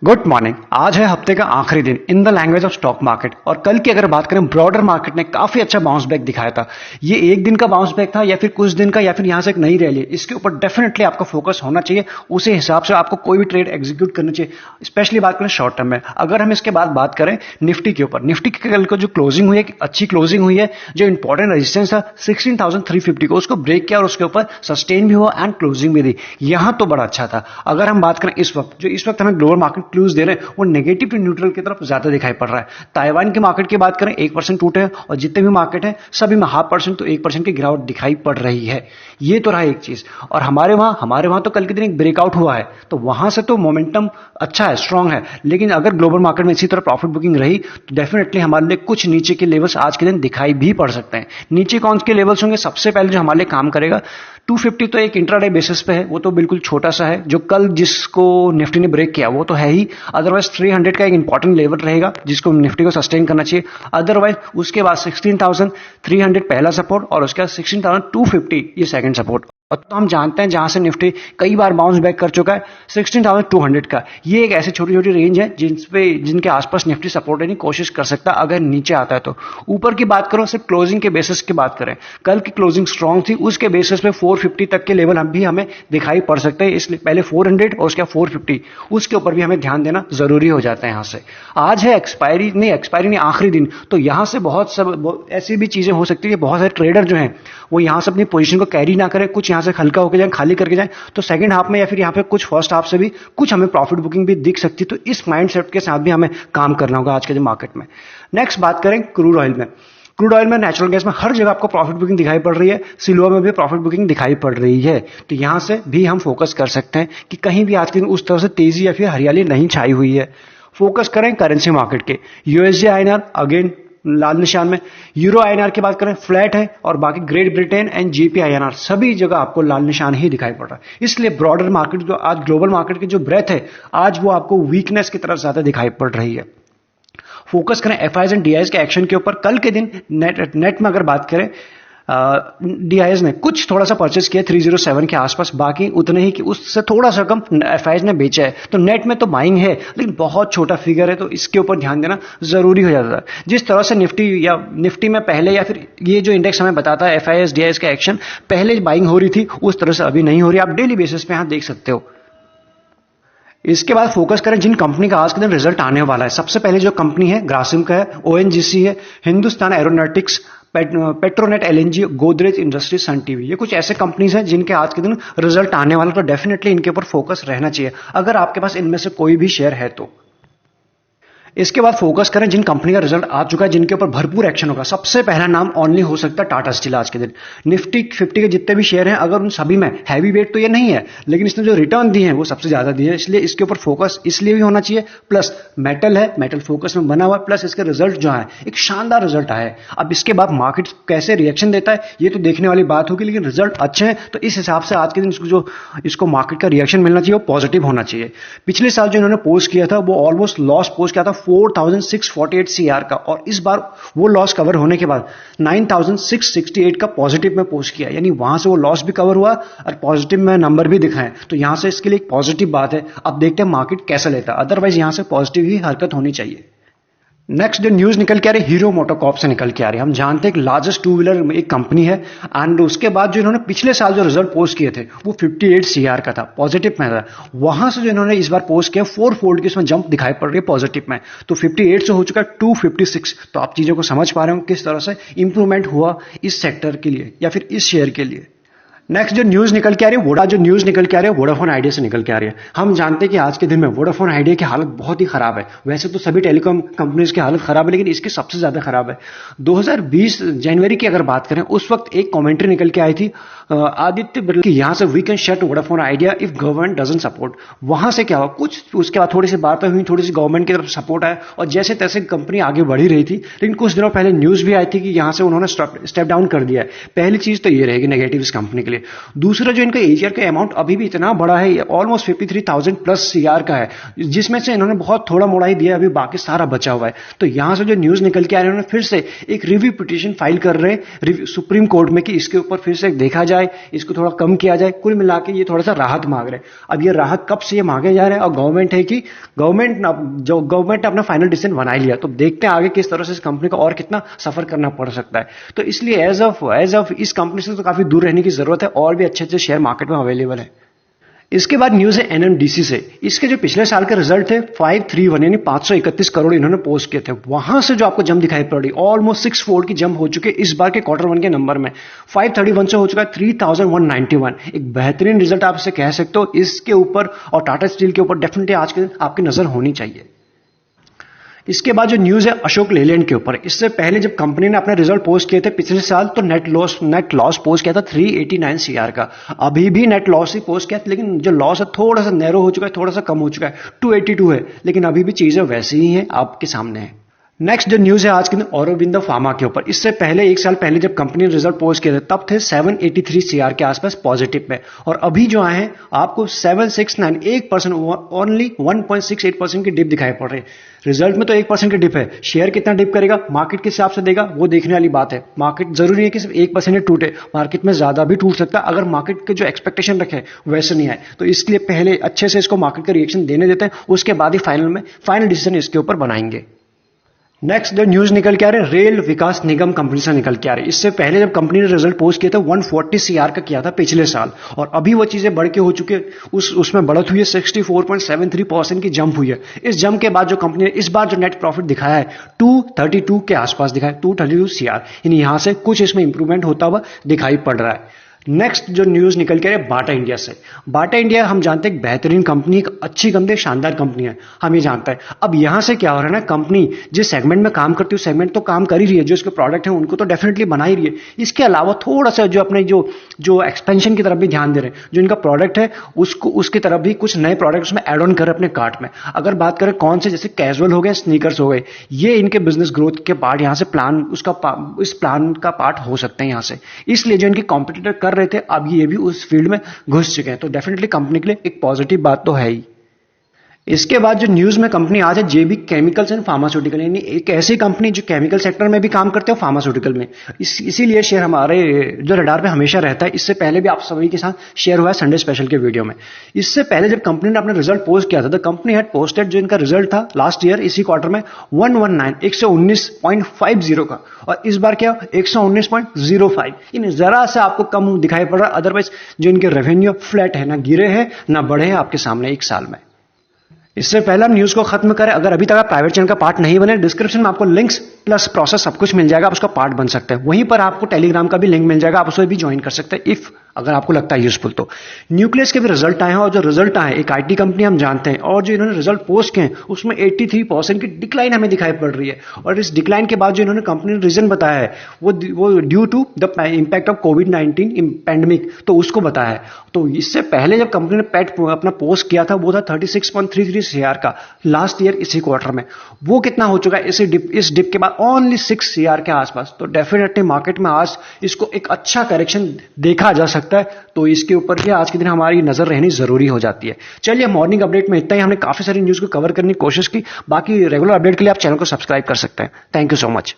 Good morning. आज है हफ्ते का आखिरी दिन in the language of stock market. और कल की अगर बात करें, ब्रॉडर मार्केट ने काफी अच्छा बाउंस बैक दिखाया था। ये एक दिन का बाउंस बैक था या फिर कुछ दिन का या फिर यहां से एक नई रैली, इसके ऊपर डेफिनेटली आपका फोकस होना चाहिए। उसी हिसाब से आपको कोई भी ट्रेड एग्जीक्यूट करना चाहिए, स्पेशली बात करें शॉर्ट टर्म में। अगर हम इसके बाद बात करें निफ्टी के ऊपर, निफ्टी की कल को जो क्लोजिंग हुई है, अच्छी क्लोजिंग हुई है। जो इंपॉर्टेंट रेजिस्टेंस था 16,350 को, उसको ब्रेक किया और उसके ऊपर सस्टेन भी हुआ एंड क्लोजिंग भी दी। यहां तो बड़ा अच्छा था। अगर हम बात करें इस वक्त हमें ग्लोबल मार्केट क्लूज दे रहे हैं, वो नेगेटिव टू न्यूट्रल की तरफ ज्यादा दिखाई पड़ रहा है। ताइवान के मार्केट की बात करें 1% टूटे हैं और जितने भी मार्केट हैं सभी में 0.5% तो 1% की गिरावट दिखाई पड़ रही है। ये तो रहा एक चीज। और हमारे वहां तो कल के दिन एक ब्रेकआउट हुआ है, तो वहां से तो मोमेंटम अच्छा है, स्ट्रांग है। लेकिन अगर ग्लोबल मार्केट में इसी तरह प्रॉफिट बुकिंग रही तो डेफिनेटली हमारे लिए कुछ नीचे के लेवल्स आज के दिन दिखाई भी पड़ सकते हैं। नीचे कौन के लेवल्स होंगे? सबसे पहले जो हमारे लिए काम करेगा 250, तो एक इंट्राडे बेसिस पे है, वो तो बिल्कुल छोटा सा है। जो कल जिसको निफ्टी ने ब्रेक किया वो तो है ही। अदरवाइज 300 का एक इंपॉर्टेंट लेवल रहेगा जिसको निफ्टी को सस्टेन करना चाहिए। अदरवाइज उसके बाद 16,300 पहला सपोर्ट और उसके बाद 16,250 ये सेकंड सपोर्ट। और तो हम जानते हैं जहां से निफ्टी कई बार बाउंस बैक कर चुका है 16,200 का। ये एक ऐसी छोटी छोटी रेंज है जिनके आसपास निफ्टी सपोर्ट लेने की कोशिश कर सकता है अगर नीचे आता है तो। ऊपर की बात करो, सिर्फ क्लोजिंग के बेसिस की बात करें, कल की क्लोजिंग स्ट्रांग थी, उसके बेसिस पे 450 तक के लेवल भी हमें दिखाई पड़ सकते हैं। इसलिए पहले 400 और उसके बाद 450, उसके ऊपर भी हमें ध्यान देना जरूरी हो जाता है। यहां से आज है एक्सपायरी नहीं आखिरी दिन, तो यहां से बहुत ऐसी भी चीजें हो सकती है। बहुत सारे ट्रेडर जो हैं वो यहां से अपनी पोजीशन को कैरी ना करें, कुछ यहां से हल्का होकर जाए, खाली करके जाए, तो सेकंड हाफ में या फिर यहां पे कुछ फर्स्ट हाफ से भी कुछ हमें प्रॉफिट बुकिंग भी दिख सकती है। तो इस माइंडसेट के साथ भी हमें काम करना होगा आज के मार्केट में। नेक्स्ट बात करें क्रूड ऑयल में। क्रूड ऑयल में, नेचुरल गैस में हर जगह आपको प्रॉफिट बुकिंग दिखाई पड़ रही है। सिल्वर में भी प्रॉफिट बुकिंग दिखाई पड़ रही है। तो यहां से भी हम फोकस कर सकते हैं कि कहीं भी आज के दिन उस तरह से तेजी या फिर हरियाली नहीं छाई हुई है। फोकस करें करेंसी मार्केट के। यूएसडी आईएनआर अगेन लाल निशान में, यूरो आईएनआर की बात करें फ्लैट है, और बाकी great Britain and GP INR सभी जगह आपको लाल निशान ही दिखाई पड़ रहा है। इसलिए ब्रॉडर मार्केट जो आज ग्लोबल मार्केट की जो ब्रेथ है, आज वो आपको वीकनेस की तरफ ज्यादा दिखाई पड़ रही है। फोकस करें एफआईज एंड डीआईज के एक्शन के ऊपर। कल के दिन नेट में अगर बात करें, डीआईएस ने कुछ थोड़ा सा परचेस किया 307 के आसपास, बाकी उतने ही कि उससे थोड़ा सा कम एफआईएस ने बेचा है। तो नेट में तो बाइंग है लेकिन बहुत छोटा फिगर है, तो इसके ऊपर ध्यान देना जरूरी हो जाता है। जिस तरह से निफ्टी में पहले या फिर ये जो इंडेक्स हमें बताता है एफआईएस डीआईएस का एक्शन, पहले बाइंग हो रही थी उस तरह से अभी नहीं हो रही। आप डेली बेसिस पे यहां देख सकते हो। इसके बाद फोकस करें जिन कंपनी का आज के दिन रिजल्ट आने वाला है। सबसे पहले जो कंपनी है ग्रासिम का है, ओएनजीसी है, Hindustan Aeronautics, Petronet LNG, Godrej Industries, Sun TV. ये कुछ ऐसे कंपनीज हैं जिनके आज के दिन रिजल्ट आने वाला, तो डेफिनेटली इनके ऊपर फोकस रहना चाहिए अगर आपके पास इनमें से कोई भी शेयर है तो। इसके बाद फोकस करें जिन कंपनी का रिजल्ट आ चुका है जिनके ऊपर भरपूर एक्शन होगा। सबसे पहला नाम ओनली हो सकता है टाटा स्टील आज के दिन। निफ्टी 50 के जितने भी शेयर हैं, अगर उन सभी में हैवी वेट तो ये नहीं है, लेकिन इसने जो रिटर्न दिए हैं वो सबसे ज्यादा दिए हैं, इसलिए इसके ऊपर फोकस इसलिए भी होना चाहिए। प्लस मेटल है, मेटल फोकस में बना हुआ, प्लस इसके रिजल्ट जो है एक शानदार रिजल्ट आया है। अब इसके बाद मार्केट कैसे रिएक्शन देता है ये तो देखने वाली बात होगी, लेकिन रिजल्ट अच्छे हैं तो इस हिसाब से आज के दिन इसको मार्केट का रिएक्शन मिलना चाहिए, वो पॉजिटिव होना चाहिए। पिछले साल जो इन्होंने पोस्ट किया था वो ऑलमोस्ट लॉस पोस्ट किया था 4,648 सीआर का, और इस बार वो लॉस कवर होने के बाद 9,668 का पॉजिटिव में पोस्ट किया, यानी वहां से वो लॉस भी कवर हुआ और पॉजिटिव में नंबर भी दिखाएं, तो यहां से इसके लिए एक पॉजिटिव बात है। अब देखते हैं मार्केट कैसा लेता है, अदरवाइज यहां से पॉजिटिव ही हरकत होनी चाहिए। नेक्स्ट जो न्यूज निकल के आ रही है हीरो मोटोकॉर्प से निकल के आ रही है। हम जानते हैं कि लार्जेस्ट टू व्हीलर में एक कंपनी है, एंड उसके बाद जो इन्होंने पिछले साल जो रिजल्ट पोस्ट किए थे वो 58 सीआर का था, पॉजिटिव में था। वहां से जो इन्होंने इस बार पोस्ट किया 4 फोल्ड की इसमें जंप दिखाई पड़ रही है पॉजिटिव में, तो 58 से हो चुका है 256। तो आप चीजों को समझ पा रहे हो किस तरह से इंप्रूवमेंट हुआ इस सेक्टर के लिए या फिर इस शेयर के लिए। नेक्स्ट जो न्यूज निकल के आ रही है वोडाफोन आइडिया से निकल के आ रही है। हम जानते हैं कि आज के दिन में वोडाफोन आइडिया की हालत बहुत ही खराब है। वैसे तो सभी टेलीकॉम कंपनीज की हालत खराब है, लेकिन इसकी सबसे ज्यादा खराब है। 2020 जनवरी की अगर बात करें, उस वक्त एक कमेंट्री निकल के आई थी आदित्य बिरला की, यहां से we can shut Vodafone Idea if government doesn't support. वहां से क्या हुआ, कुछ उसके बाद थोड़ी सी बातें हुई, थोड़ी सी गवर्नमेंट की तरफ सपोर्ट आया और जैसे तैसे कंपनी आगे बढ़ी रही थी। लेकिन कुछ दिनों पहले न्यूज भी आई थी कि यहां से उन्होंने स्टेप डाउन कर दिया है। पहली चीज तो ये रहेगी नेगेटिव इस कंपनी के लिए। है। दूसरा जो इनका एजीआर का अमाउंट अभी भी इतना बड़ा है, ऑलमोस्ट 53,000 प्लस सीआर का है, जिसमें से इन्होंने बहुत थोड़ा मोड़ा ही दिया, अभी बाकी सारा बचा हुआ है। तो यहां से जो न्यूज निकल के आ रही है, उन्होंने फिर से एक रिव्यू पिटीशन फाइल कर रहे हैं सुप्रीम कोर्ट में कि इसके ऊपर फिर से देखा जाए, इसको थोड़ा कम किया जाए। कुल मिला के ये थोड़ा सा राहत मांग रहे हैं। अब ये राहत कब से ये मांगे जा रहे हैं, और गवर्नमेंट है कि गवर्नमेंट ने अपना फाइनल डिसीजन बना ही लिया, तो देखते हैं आगे किस तरह से इस कंपनी को और कितना सफर करना पड़ सकता है। तो इसलिए एज ऑफ इस कंपनी से तो काफी दूर रहने की जरूरत है, और भी अच्छे अच्छे शेयर मार्केट में अवेलेबल है। इसके बाद न्यूज है एनएमडीसी से। इसके जो पिछले साल के रिजल्ट थे 531 यानी 531 करोड़ इन्होंने पोस्ट किए थे, वहां से जो आपको जंप दिखाई पड़ रही, ऑलमोस्ट 6 फोल्ड की जंप हो चुकी है इस बार के Q1 के नंबर में। 531 से हो चुका है 3191, एक बेहतरीन रिजल्ट आप इसे कह सकते हो। इसके ऊपर और टाटा स्टील के ऊपर डेफिनेटली आज के आपकी नजर होनी चाहिए। इसके बाद जो न्यूज है अशोक लेलैंड के ऊपर। इससे पहले जब कंपनी ने अपने रिजल्ट पोस्ट किए थे पिछले साल, तो नेट लॉस पोस्ट किया था 389 सीआर का। अभी भी नेट लॉस ही पोस्ट किया, लेकिन जो लॉस है थोड़ा सा नैरो हो चुका है, थोड़ा सा कम हो चुका है, 282 है, लेकिन अभी भी चीजें वैसी ही हैं, आपके सामने है। नेक्स्ट जो न्यूज है आज के दिन ऑरोबिंदो फार्मा के ऊपर। इससे पहले एक साल पहले जब कंपनी ने रिजल्ट पोस्ट किए थे, तब थे 783 सीआर के आसपास पॉजिटिव में, और अभी जो आए हैं आपको 769, 1%, ओनली 1.68% की डिप दिखाई पड़ रही है। रिजल्ट में तो 1% की डिप है, शेयर कितना डिप करेगा, मार्केट के हिसाब से देगा, वो देखने वाली बात है। मार्केट जरूरी है कि सिर्फ 1% टूटे, मार्केट में ज्यादा भी टूट सकता है अगर मार्केट के जो एक्सपेक्टेशन रखे वैसे नहीं आए। तो इसलिए पहले अच्छे से इसको मार्केट का रिएक्शन देने देते हैं, उसके बाद ही फाइनल डिसीजन इसके ऊपर बनाएंगे। नेक्स्ट जो न्यूज निकल के आ रहे हैं रेल विकास निगम कंपनी से निकल के आ रही है। इससे पहले जब कंपनी ने रिजल्ट पोस्ट किया था 140 सीआर का किया था पिछले साल, और अभी वो चीजें बढ़ के हो चुकी है, उसमें बढ़त हुई है, 64.73% की जंप हुई है। इस जंप के बाद जो कंपनी ने इस बार जो नेट प्रॉफिट दिखाया है 232 के आसपास दिखाया, 232 सीआर, यानी यहां से कुछ इसमें इंप्रूवमेंट होता हुआ दिखाई पड़ रहा है। नेक्स्ट जो न्यूज निकल के बाटा इंडिया से। बाटा इंडिया हम जानते हैं एक बेहतरीन कंपनी, एक अच्छी कंपनी, एक शानदार कंपनी है, हम ये जानते हैं। अब यहां से क्या हो रहा है ना, कंपनी जिस सेगमेंट में काम करती है उस सेगमेंट तो काम कर ही रही है, जो इसके प्रोडक्ट है उनको तो डेफिनेटली बना ही रही है। इसके अलावा थोड़ा सा जो अपने जो एक्सपेंशन की तरफ भी ध्यान दे रहे हैं, जो इनका प्रोडक्ट है उसकी तरफ भी कुछ नए प्रोडक्ट उसमें एड ऑन कर अपने कार्ट में। अगर बात करें कौन से, जैसे कैजुअल हो गए, स्नीकर्स हो गए, ये इनके बिजनेस ग्रोथ के पार्ट यहां से इस प्लान का पार्ट हो सकते हैं यहां से। इसलिए जो इनके कॉम्पिटिटर कर रहे थे, अब ये भी उस फील्ड में घुस चुके हैं, तो डेफिनेटली कंपनी के लिए एक पॉजिटिव बात तो है ही। इसके बाद जो न्यूज में कंपनी आज है जेबी केमिकल्स एंड फार्मास्यूटिकल, यानी एक ऐसी कंपनी जो केमिकल सेक्टर में भी काम करते हो, फार्मास्यूटिकल में। इसीलिए शेयर हमारे जो रडार पे हमेशा रहता है। इससे पहले भी आप सभी के साथ शेयर हुआ है संडे स्पेशल के वीडियो में। इससे पहले जब कंपनी ने अपना रिजल्ट पोस्ट किया था, द कंपनी हैड पोस्टेड, जो इनका रिजल्ट था लास्ट ईयर इसी क्वार्टर में 119.50 का, और इस बार क्या 119.05, यानी जरा सा आपको कम दिखाई पड़ रहा है। अदरवाइज जो इनके रेवेन्यू फ्लैट है, ना गिरे हैं ना बढ़े हैं आपके सामने एक साल में। इससे पहले हम न्यूज को खत्म करें, अगर अभी तक आप प्राइवेट चैनल का पार्ट नहीं बने, डिस्क्रिप्शन में आपको लिंक्स प्लस प्रोसेस सब कुछ मिल जाएगा, आप उसका पार्ट बन सकते हैं। वहीं पर आपको टेलीग्राम का भी लिंक मिल जाएगा, आप उसे भी ज्वाइन कर सकते हैं इफ अगर आपको लगता है यूजफुल तो। न्यूक्लियस के भी रिजल्ट आए हैं, और जो रिजल्ट आए एक आईटी कंपनी हम जानते हैं, और जो इन्होंने रिजल्ट पोस्ट किए उसमें 83% की डिक्लाइन हमें दिखाई पड़ रही है। और इस डिक्लाइन के बाद जो इन्होंने कंपनी ने रीजन बताया है वो due to the impact of कोविड-19 पैंडेमिक, तो उसको बताया है। तो इससे पहले जब कंपनी ने अपना पोस्ट किया था वो था 36.33 सीआर का लास्ट ईयर इसी क्वार्टर में। वो कितना हो चुका है इस डिप के बाद, ओनली 6 सीआर के आसपास। तो डेफिनेटली मार्केट में आज इसको एक अच्छा करेक्शन देखा जा सकता है, तो इसके ऊपर भी आज के दिन हमारी नजर रहनी जरूरी हो जाती है। चलिए मॉर्निंग अपडेट में इतना ही, हमने काफी सारी न्यूज को कवर करने की कोशिश की। बाकी रेगुलर अपडेट के लिए आप चैनल को सब्सक्राइब कर सकते हैं। Thank you so much.